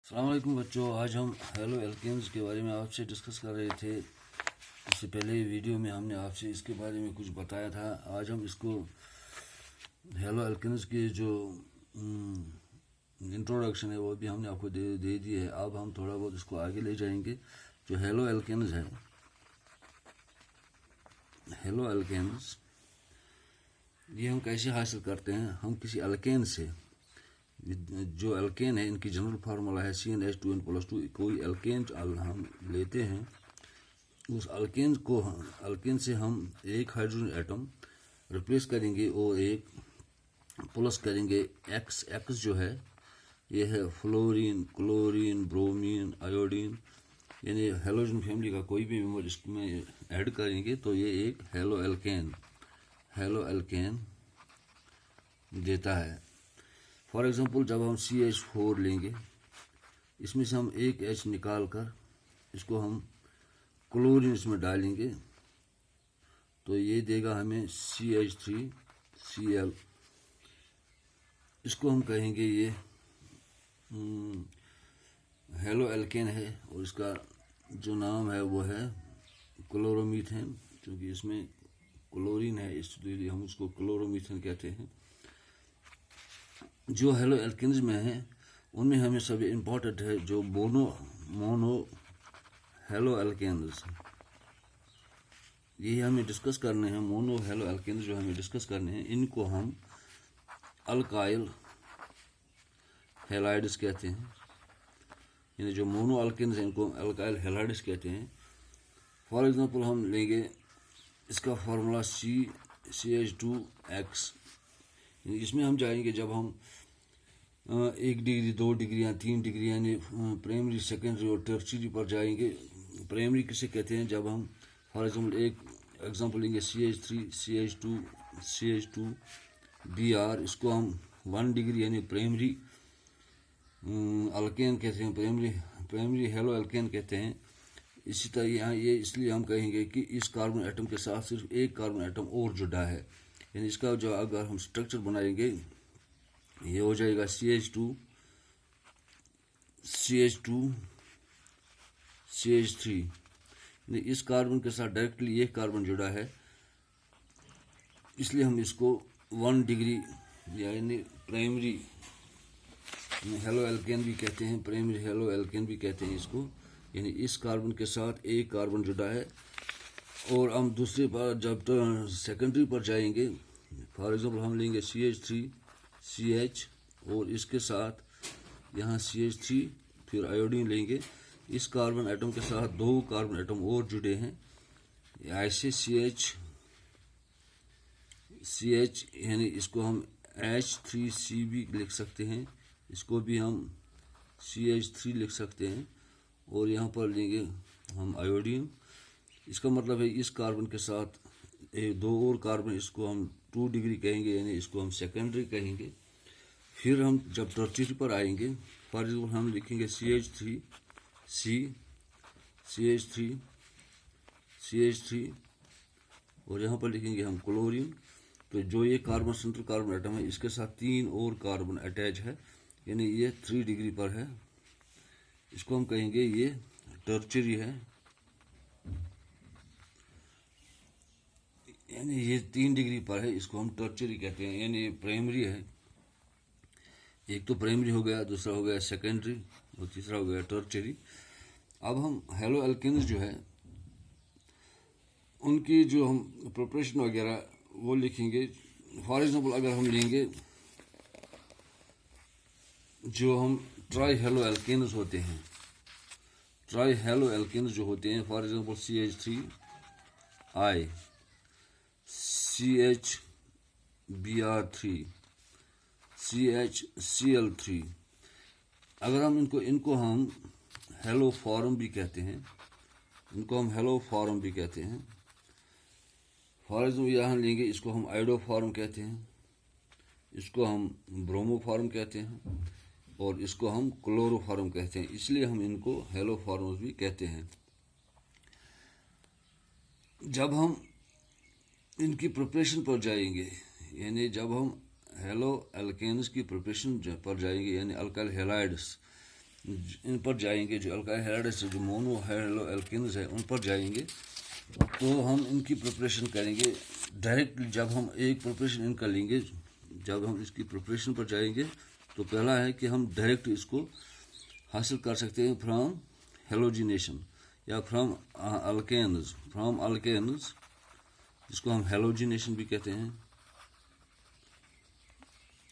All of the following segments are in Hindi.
अस्सलाम वालेकुम बच्चों। आज हम हेलो एल्केन्स के बारे में आपसे डिस्कस कर रहे थे। इससे पहले वीडियो में हमने आपसे इसके बारे में कुछ बताया था। आज हम इसको हेलो एल्केन्स की जो इंट्रोडक्शन है वो भी हमने आपको दे दी है। अब हम थोड़ा बहुत इसको आगे ले जाएंगे। जो हेलो एल्केन्स है, हेलो एल्केन्स ये हम कैसे हासिल करते हैं? हम किसी अल्केन से, जो अल्केन है इनकी जनरल फार्मूला है CnH2n+2। कोई अल्केन हम लेते हैं, उस अल्केन से हम एक हाइड्रोजन एटम रिप्लेस करेंगे और एक प्लस करेंगे। एक्स जो है ये है फ्लोरीन, क्लोरीन, ब्रोमीन, आयोडीन, यानी हेलोजन फैमिली का कोई भी मेंबर इसमें ऐड करेंगे तो ये एक हेलो एल्केन देता है। फॉर एग्जांपल जब हम CH4 लेंगे, इसमें से हम एक H निकाल कर इसको हम क्लोरीन इसमें डालेंगे तो ये देगा हमें CH3Cl। इसको हम कहेंगे ये हेलो एल्केन है और इसका जो नाम है वो है क्लोरोमीथेन। क्योंकि इसमें क्लोरीन है इसलिए हम उसको क्लोरोमीथेन कहते हैं। जो हेलो एल्केन्स में है उनमें हमें सभी इम्पोर्टेंट है जो मोनो हेलो एल्केन्स, यही हमें डिस्कस करने हैं। मोनो हेलो एल्केन्स जो हमें डिस्कस करने हैं इनको हम अल्काइल हेलाइड्स कहते हैं। यानी जो मोनो अल्केन्स हैं इनको अल्काइल हेलाइड्स कहते हैं। फॉर एग्जांपल हम लेंगे इसका फार्मूला CH2X। इसमें हम जाएंगे जब हम 1 डिग्री, 2 डिग्री या 3 डिग्री यानी प्राइमरी, सेकेंडरी और टर्शियरी पर जाएंगे। प्राइमरी किसे कहते हैं? जब हम फॉर एग्जांपल एक एग्जांपल लेंगे CH3CH2Br, इसको हम 1 डिग्री यानी प्राइमरी अल्केन कहते हैं, प्राइमरी हेलो एल्केन कहते हैं। इसी तरह यहाँ ये इसलिए हम कहेंगे कि इस कार्बन एटम के साथ सिर्फ एक कार्बन एटम और जुड़ा है। यानी इसका जो अगर हम स्ट्रक्चर बनाएंगे ये हो जाएगा CH3 यानी इस कार्बन के साथ डायरेक्टली एक कार्बन जुड़ा है, इसलिए हम इसको 1 डिग्री यानी प्राइमरी हेलो एल्केन भी कहते हैं, प्राइमरी हेलो एल्केन भी कहते हैं इसको। यानी इस कार्बन के साथ एक कार्बन जुड़ा है। और हम दूसरी बार जब सेकेंडरी पर जाएंगे, फॉर एग्जांपल हम लेंगे CH3CH और इसके साथ यहाँ CH3 फिर आयोडीन लेंगे। इस कार्बन एटम के साथ 2 कार्बन एटम और जुड़े हैं, ऐसे CH यानी इसको हम H3C भी लिख सकते हैं, इसको भी हम CH3 लिख सकते हैं। और यहाँ पर लेंगे हम आयोडीन। इसका मतलब है इस कार्बन के साथ 2 और कार्बन, इसको हम 2 डिग्री कहेंगे यानी इसको हम सेकेंडरी कहेंगे। फिर हम जब टर्शियरी पर आएंगे, फॉर एग्जाम्पल हम लिखेंगे CH3 और यहाँ पर लिखेंगे हम क्लोरीन। तो जो ये कार्बन सेंट्रल कार्बन एटम है इसके साथ 3 और कार्बन अटैच है, यानी ये 3 डिग्री पर है। इसको हम कहेंगे ये टर्शियरी है, यानी ये 3 डिग्री पर है, इसको हम टर्शियरी कहते हैं। यानी ये प्राइमरी है, एक तो प्राइमरी हो गया, दूसरा हो गया सेकेंडरी और तीसरा हो गया टर्शियरी। अब हम हेलो एल्केन्स जो है उनकी जो हम प्रिपरेशन वगैरह वो लिखेंगे। फॉर एग्जांपल अगर हम लेंगे जो हम ट्राई हेलो एल्केन्स होते हैं, ट्राई हेलो एल्केन्स जो होते हैं, for example CH3I, CHBr3, CHCl3। अगर हम इनको हम हेलो फॉर्म भी कहते हैं, इनको हम हेलो फॉर्म भी कहते हैं। फॉर एग्जाम्पल यहाँ लेंगे, इसको हम आइडो फॉर्म कहते हैं, इसको हम ब्रोमो फॉर्म कहते हैं और इसको हम क्लोरो फॉर्म कहते हैं। इसलिए हम इनको हेलो फॉर्म्स भी कहते हैं। जब हम इनकी प्रिपरेशन पर जाएंगे, यानी जब हम हेलो एल्केन्स की प्रिपरेशन पर जाएंगे यानी अल्काइल हेलाइड्स, इन पर जाएंगे, जो अल्काइल हैलाइड्स है, जो मोनो हैलो एल्केन्स है, उन पर जाएंगे, तो हम इनकी प्रिपरेशन करेंगे डायरेक्टली। जब हम एक प्रिपरेशन इनका लेंगे, जब हम इसकी प्रिपरेशन पर जाएंगे, तो पहला है कि हम डायरेक्ट इसको हासिल कर सकते हैं फ्रॉम हेलोजिनेशन या फ्रॉम अल्केन्स, जिसको हम हेलोजिनेशन भी कहते हैं।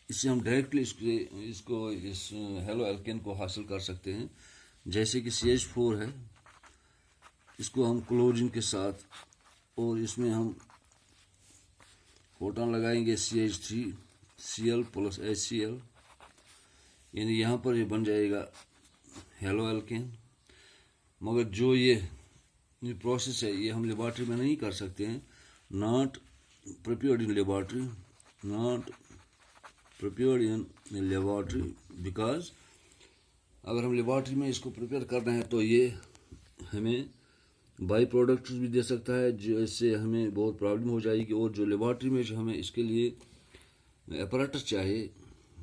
इससे हम डायरेक्टली इस हेलो एल्केन को हासिल कर सकते हैं। जैसे कि CH4 है, इसको हम क्लोरीन के साथ, और इसमें हम प्रोटॉन लगाएंगे CH3Cl प्लस HCl, यानी यहाँ पर ये बन जाएगा हेलो एल्केन। मगर जो ये प्रोसेस है, ये हम लेबॉर्ट्री में नहीं कर सकते हैं, not prepared in laboratory, because अगर हम लेबॉर्ट्री में इसको प्रिपेयर कर रहे हैं तो ये हमें बाई प्रोडक्ट्स भी दे सकता है, जिससे हमें बहुत प्रॉब्लम हो जाएगी। और जो लेबॉर्ट्री में जो हमें इसके लिए अपैरेटस चाहिए,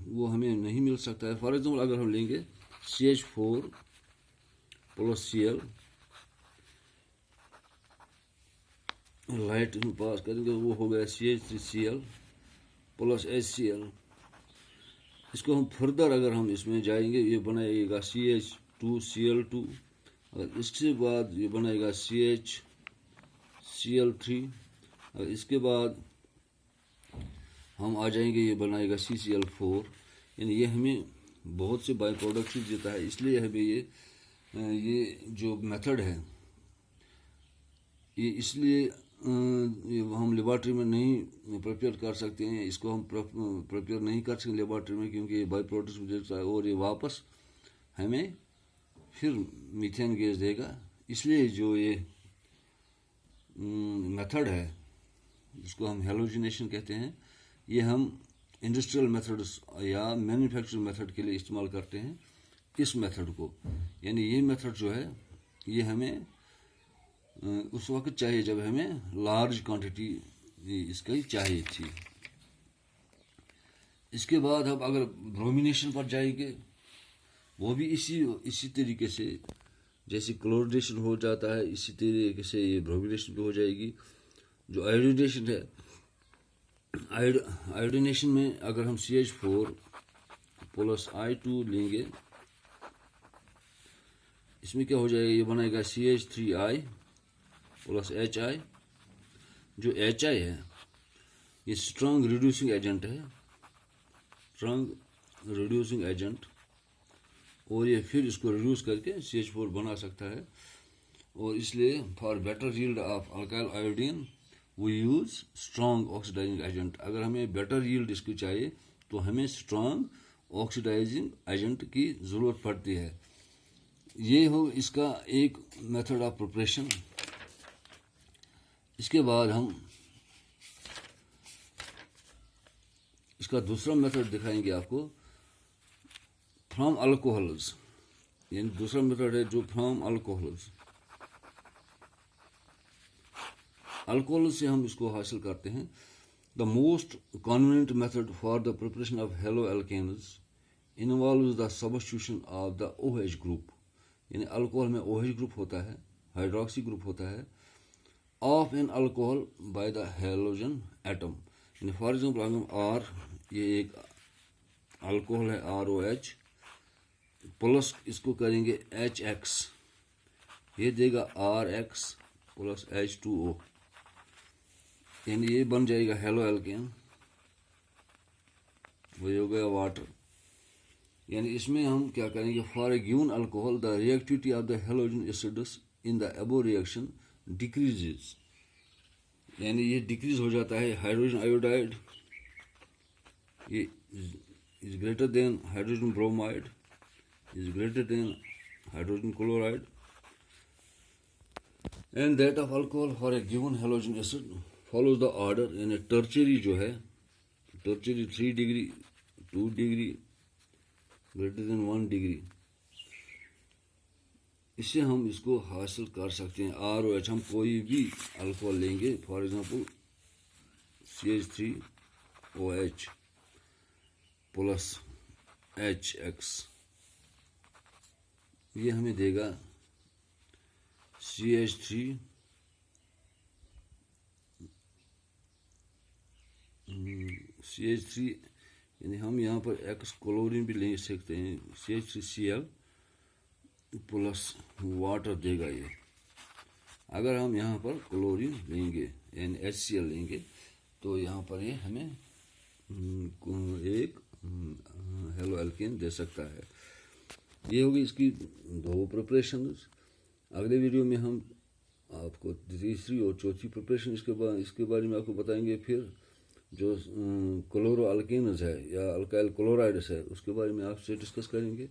वो हमें नहीं मिल सकता है। फॉर एग्जांपल अगर हम लेंगे CH4 प्लस Cl, लाइट में पास करेंगे, वो हो गया CH3Cl प्लस HCl। इसको हम फर्दर अगर हम इसमें जाएंगे, ये बनाएगा CH2Cl2, और इसके बाद ये बनाएगा CHCl3, और इसके बाद हम आ जाएंगे, ये बनाएगा CCl4। यानी ये हमें बहुत से बाई प्रोडक्ट्स देता है। इसलिए हमें ये जो मेथड है, ये इसलिए हम लेबॉर्ट्री में नहीं प्रिपेयर कर सकते हैं, इसको हम प्रिपेयर नहीं कर सकते लेबॉर्ट्री में, क्योंकि ये बाई प्रोडक्ट्स भी देता है और ये वापस हमें फिर मीथेन गैस देगा। इसलिए जो ये मेथड है, जिसको हम हेलोजिनेशन कहते हैं, ये हम इंडस्ट्रियल मेथड्स या मैन्युफैक्चरिंग मेथड के लिए इस्तेमाल करते हैं इस मेथड को। यानी ये मेथड जो है, ये हमें उस वक्त चाहिए जब हमें लार्ज क्वांटिटी इसकी चाहिए थी। इसके बाद हम अगर ब्रोमिनेशन पर जाएंगे, वो भी इसी तरीके से, जैसे क्लोरिनेशन हो जाता है, इसी तरीके से ये ब्रोमिनेशन भी हो जाएगी। जो आयोडीनेशन है, आयोडीनेशन में अगर हम CH4 प्लस I2 लेंगे, इसमें क्या हो जाएगा, ये बनाएगा CH3I प्लस HI। जो HI है, ये स्ट्रॉन्ग रिड्यूसिंग एजेंट है, और ये फिर इसको रिड्यूस करके CH4 बना सकता है। और इसलिए for better yield of alkyl iodine we use strong oxidizing agent. अगर हमें बेटर यील्ड इसकी चाहिए, तो हमें स्ट्रॉन्ग ऑक्सीडाइजिंग एजेंट की ज़रूरत पड़ती है। ये हो इसका एक मेथड ऑफ प्रिपरेशन। इसके बाद हम इसका दूसरा मेथड दिखाएंगे आपको, फ्रॉम अल्कोहल्स। यानी दूसरा मेथड है जो फ्रॉम अल्कोहल्स से हम इसको हासिल करते हैं। The most convenient method for the preparation of haloalkanes involves the substitution of the OH group. यानी अल्कोहल में OH ग्रुप होता है, हाइड्रोक्सी ग्रुप होता है, of an alcohol by the halogen atom. यानी फॉर एग्जाम्पल अगर R, ये एक अल्कोहल है ROH, प्लस इसको करेंगे HX, ये देगा RX प्लस H2O, यानी ये बन जाएगा हेलो एल्केन, वो हो गया वाटर। यानी इसमें हम क्या करेंगे, for a given alcohol the reactivity of the halogen acids in the above reaction decreases. यानी ये डिक्रीज हो जाता है। हाइड्रोजन आयोडाइड ये is greater than hydrogen bromide is greater than hydrogen chloride, and that of alcohol for a given halogen acid follows the order in a tertiary जो है, tertiary 3 degree, 2 degree, greater than 1 degree। इससे हम इसको हासिल कर सकते हैं। ROH, हम कोई भी अल्कोहल लेंगे, for example CH3OH plus HX, ये हमें देगा CH3 CH3, यानी हम यहाँ पर X क्लोरीन भी ले सकते हैं, CH3Cl प्लस वाटर देगा ये। अगर हम यहाँ पर क्लोरीन लेंगे यानी HCl लेंगे तो यहाँ पर ये हमें एक हेलो एल्केन दे सकता है। ये होगी इसकी दो प्रिपरेशंस। अगले वीडियो में हम आपको तीसरी और चौथी प्रिपरेशन इसके बारे में आपको बताएंगे। फिर जो क्लोरो अल्केन्स है या अल्काइल क्लोराइड्स है उसके बारे में आपसे डिस्कस करेंगे।